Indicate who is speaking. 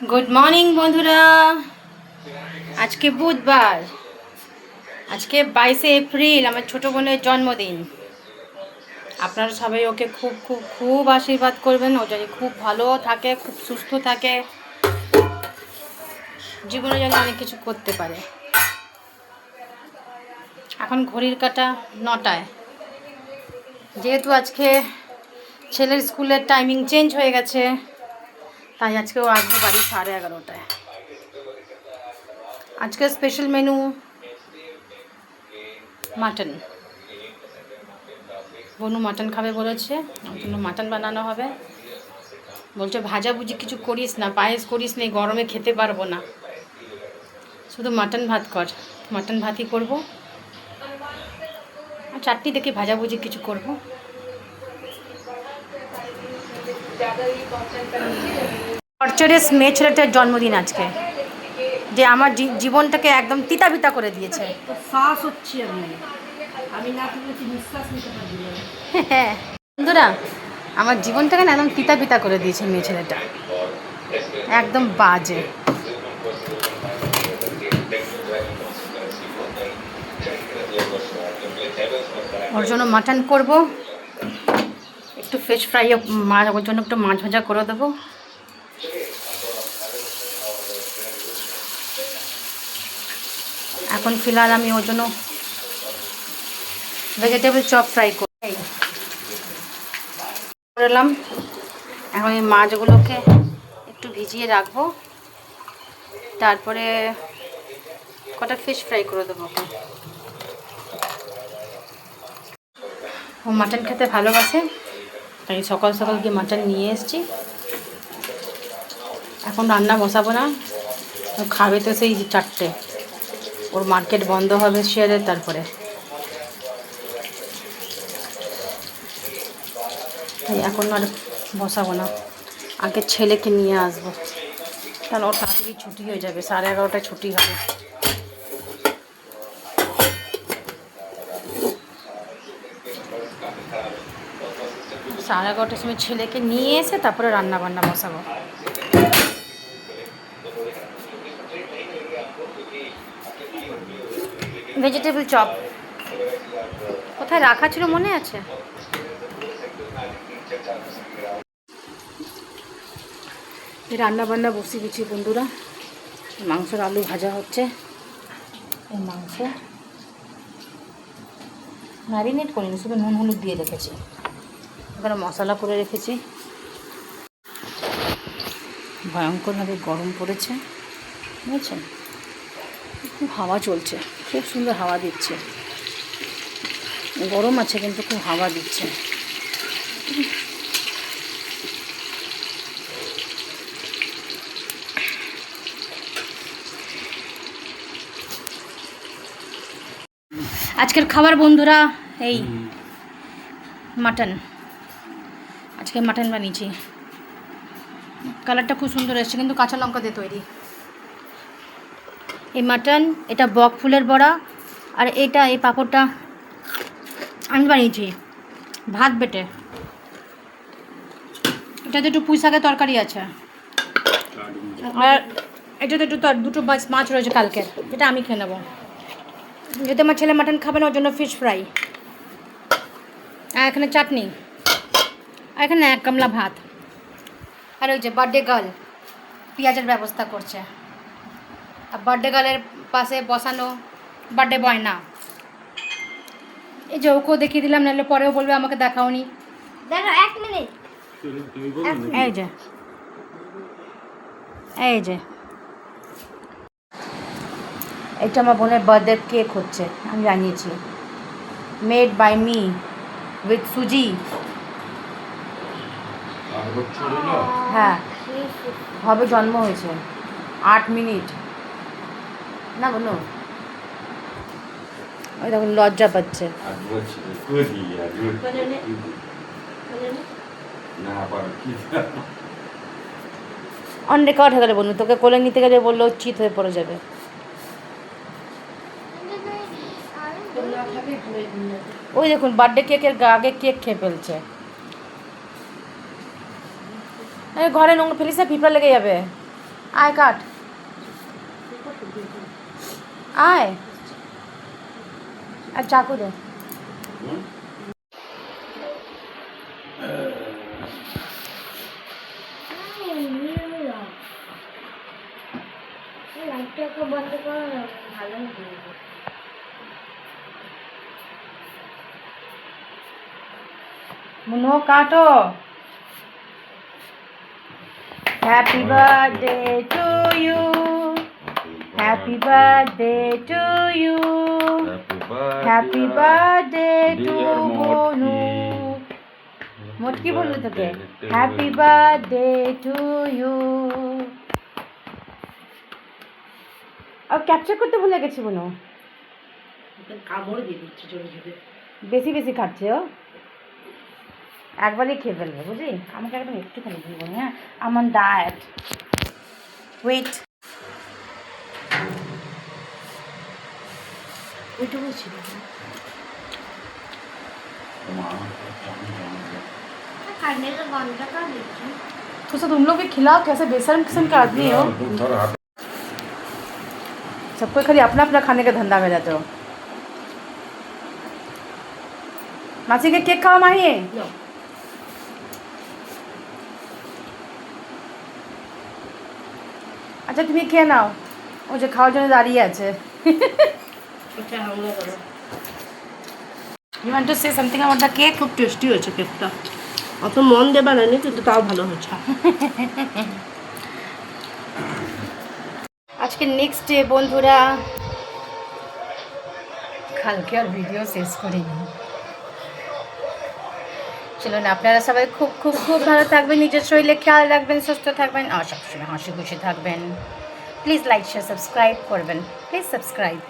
Speaker 1: Good morning বন্ধুরা। আজকে বুধবার, আজকে 22শে এপ্রিল আমার ছোট বোনের জন্মদিন। আপনারা সবাই ওকে খুব খুব খুব আশীর্বাদ করবেন, ও যেন খুব ভালো থাকে, খুব সুস্থ থাকে, জীবনে যেন অনেক কিছু করতে পারে। এখন ঘড়ির কাঁটা 9টায়, যেহেতু আজকে ছেলের স্কুলের টাইমিং চেঞ্জ হয়ে গেছে, তাই আজকে ও আসবে বাড়ি 11:30টায়। আজকে স্পেশাল মেনু মাটন। বনু মাটন খাবে বলেছে, ওর জন্য মাটন বানানো হবে। বলছে ভাজাভুজি কিছু করিস না, পায়েস করিস না, গরমে খেতে পারবো না, শুধু মাটন ভাত কর। মাটন ভাতই করবো, আর চারটি দেখে ভাজাভুজি কিছু করবো। টর্চারের মেয়ে ছেলেটার জন্মদিন আজকে, যে আমার জীবনটাকে একদম তিতা বিতা করে দিয়েছে।
Speaker 2: শ্বাস হচ্ছে আমি না বলছি নিঃশ্বাস নিতে পারবি না।
Speaker 1: হ্যাঁ বন্ধুরা, আমার জীবনটাকে না একদম তিতা বিতা করে দিয়েছে মেয়ে ছেলেটা, একদম বাজে। ওর জন্য মাটন করব, একটু ফিশ ফ্রাই, ওর জন্য একটু মাছ ভাজা করে দেবো। এখন ফিলহাল আমি ওর জন্য ভেজিটেবল চপ ফ্রাই করলাম। এখন এই মাছগুলোকে একটু ভিজিয়ে রাখবো, তারপরে কটা ফিশ ফ্রাই করে দেবো ওকে। ও মাটন খেতে ভালোবাসে, তাই সকাল সকাল গিয়ে মাটন নিয়ে এসেছি। এখন রান্না বসাবো না, ও খাবে তো সেই 4টে, ওর মার্কেট বন্ধ হবে শেয়ারের, তারপরে তাই এখন আর বসাবো না, আগে ছেলেকে নিয়ে আসবো, তাহলে ওর তাড়াতাড়ি ছুটি হয়ে যাবে, 11:30টায় ছুটি হবে। 11:30টার সময় ছেলেকে নিয়ে এসে তারপরে রান্না বান্না বসাবো। ভেজিটেবল চপ কোথায় রাখা ছিল মনে আছে? রান্না বান্না বসিয়ে দিচ্ছি বন্ধুরা। মাংসের আলু ভাজা হচ্ছে, এই মাংস ম্যারিনেট করিনি, শুধু নুন হলুদ দিয়ে রেখেছি, এখানে মশলা করে রেখেছি। ভয়ঙ্করভাবে গরম পড়েছে, বুঝেছেন? খুব হাওয়া চলছে, খুব সুন্দর হাওয়া দিচ্ছে, গরম আছে কিন্তু খুব হাওয়া দিচ্ছে। আজকের খাবার বন্ধুরা এই মাটন, আজকে মাটন বানিয়েছি। কালারটা খুব সুন্দর এসেছে, কিন্তু কাঁচা লঙ্কা দিয়ে তৈরি। এই মাটন, এটা বক ফুলের বড়া, আর এই পাঁপড়টা আমি বানিয়েছি ভাত বেটে। এটাতে একটু পুঁই শাকের তরকারি আছে, আর এটাতে একটু দুটো মাছ রয়েছে কালকের, যেটা আমি খেয়ে নেবো। যদি আমার ছেলে মাটন খাবে না, ওর জন্য ফিশ ফ্রাই, আর এখানে চাটনি, আর এখানে 1 গামলা ভাত। আর ওই যে বার্থডে গার্ল পেঁয়াজের ব্যবস্থা করছে, আর বার্থডে গার্লের পাশে বসানো বার্থডে বয় না। এই যে ওকেও দেখিয়ে দিলাম, নাহলে পরেও বলবে আমাকে দেখাওনি।
Speaker 2: দেখো 1 মিনিট,
Speaker 1: এই যে এই যে এটা আমার বোনের বার্থডে কেক হচ্ছে, আমি জানিয়েছি, মেড বাই মি উইথ সুজি। হ্যাঁ, হবে জন্ম হয়েছে 8 মিনিট না বলো, ওই দেখুন লজ্জা পাচ্ছে। অন রেকর্ড হয়ে গেলে বলুন, তোকে কোলে নিতে গেলে বললো চিত হয়ে পড়ে যাবে। ওই দেখুন বার্থডে কেকের আগে কেক খেয়ে ফেলছে। ঘরে নোংরা ফেলিস না, পিঁপড়া লেগে যাবে। আয় কাট, আয়, আর চাকু দে। মুনো কাটো। Happy birthday to you, happy birthday to you, happy birthday to বনু। মোট কি বললো তোকে? Happy birthday to you. আর ক্যাপচার করতে ভুলে গেছি বনু।
Speaker 2: কামড় দিয়ে দিচ্ছে জোরে জোরে।
Speaker 1: বেশি বেশি খাচ্ছে ও, একবারই খেয়ে ফেলবে বুঝলি। আমাকে একদম একটুখানি দিব না, হ্যাঁ আমার ডায়েট। ওয়েট,
Speaker 2: ওইটুকু ছিল।
Speaker 1: तो सब तुम लोग भी खिलाओ, कैसे बेशर्म किस्म के आदमी हो। सबको खाली अपना अपना खाने का धंधा में रहते हो। मासी के केक खाओ माही। আচ্ছা তুমি খেয়ে নাও, ও যে খাওয়ার জন্য দাঁড়িয়ে আছে। You want to say something about the cake?
Speaker 2: খুব টেস্টি হয়েছে কেকটা, অত মন দিয়ে বানায়নি কিন্তু তাও ভালো হয়েছে।
Speaker 1: আজকে নেক্সট ডে বন্ধুরা, কালকে আর ভিডিও শেষ করিনি। চলুন আপনারা সবাই খুব খুব খুব ভালো থাকবেন, নিজের শরীরে খেয়াল রাখবেন, সুস্থ থাকবেন আর সবসময় হাসি খুশি থাকবেন। প্লিজ লাইক শেয়ার সাবস্ক্রাইব করবেন, প্লিজ সাবস্ক্রাইব।